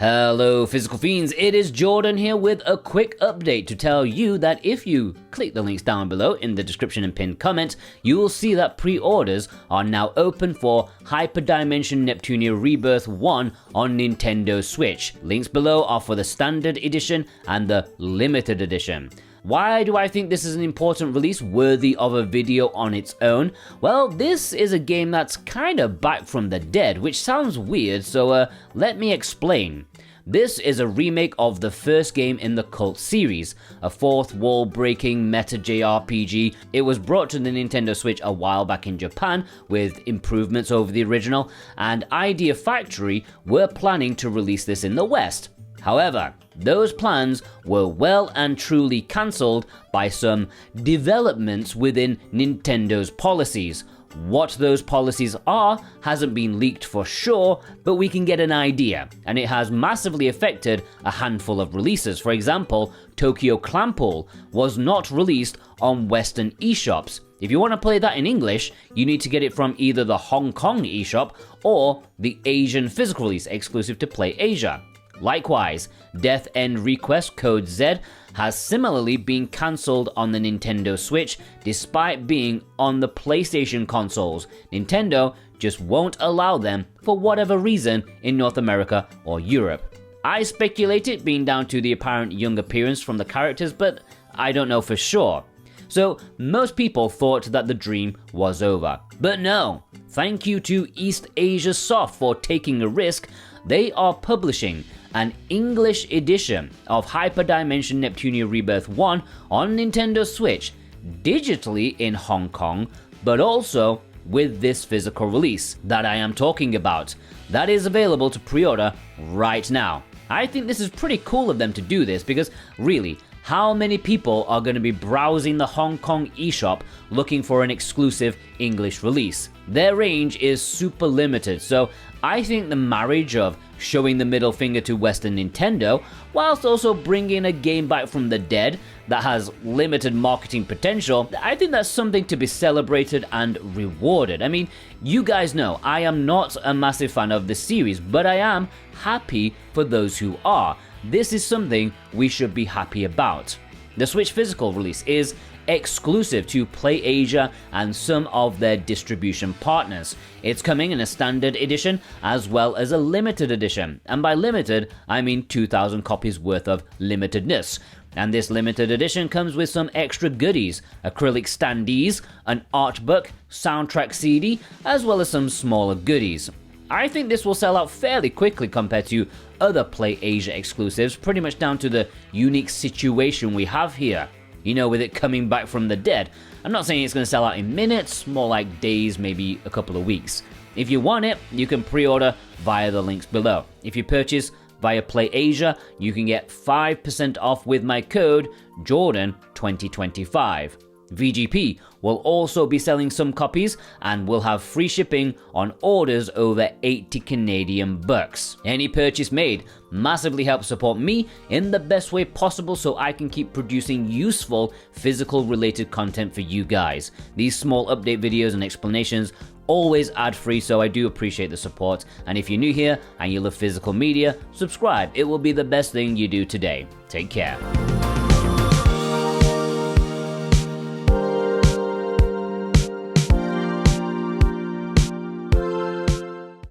Hello Physical Fiends, it is Jordan here with a quick update to tell you that if you click the links down below in the description and pinned comment, you will see that pre-orders are now open for Hyperdimension Neptunia Rebirth 1 on Nintendo Switch. Links below are for the standard edition and the limited edition. Why do I think this is an important release worthy of a video on its own? Well, this is a game that's kinda back from the dead, which sounds weird, so let me explain. This is a remake of the first game in the Cult series, a fourth wall-breaking meta JRPG. It was brought to the Nintendo Switch a while back in Japan with improvements over the original, and Idea Factory were planning to release this in the West. However, those plans were well and truly cancelled by some developments within Nintendo's policies. What those policies are hasn't been leaked for sure, but we can get an idea, and it has massively affected a handful of releases. For example, Tokyo Clampool was not released on Western eShops. If you want to play that in English, you need to get it from either the Hong Kong eShop or the Asian physical release exclusive to Play Asia. Likewise, Death End Request Code Z has similarly been cancelled on the Nintendo Switch despite being on the PlayStation consoles. Nintendo just won't allow them for whatever reason in North America or Europe. I speculate it being down to the apparent young appearance from the characters, but I don't know for sure. So most people thought that the dream was over. But no, thank you to Eastasiasoft for taking a risk. They are publishing an English edition of Hyperdimension Neptunia Rebirth 1 on Nintendo Switch, digitally in Hong Kong, but also with this physical release that I am talking about. That is available to pre-order right now. I think this is pretty cool of them to do this because really, how many people are going to be browsing the Hong Kong eShop looking for an exclusive English release? Their range is super limited, so I think the marriage of showing the middle finger to Western Nintendo, whilst also bringing a game back from the dead that has limited marketing potential, I think that's something to be celebrated and rewarded. I mean, you guys know I am not a massive fan of the series, but I am happy for those who are. This is something we should be happy about. The Switch physical release is exclusive to Play Asia and some of their distribution partners. It's coming in a standard edition as well as a limited edition, and by limited I mean 2,000 copies worth of limitedness. And this limited edition comes with some extra goodies, acrylic standees, an art book, soundtrack CD, as well as some smaller goodies. I think this will sell out fairly quickly compared to other Play Asia exclusives, pretty much down to the unique situation we have here. You know, with it coming back from the dead. I'm not saying it's going to sell out in minutes, more like days, maybe a couple of weeks. If you want it, you can pre-order via the links below. If you purchase via Play Asia, you can get 5% off with my code Jordan2025. VGP will also be selling some copies and will have free shipping on orders over 80 Canadian bucks. Any purchase made massively helps support me in the best way possible so I can keep producing useful physical related content for you guys. These small update videos and explanations always ad free, so I do appreciate the support. And if you're new here and you love physical media, subscribe. It will be the best thing you do today. Take care.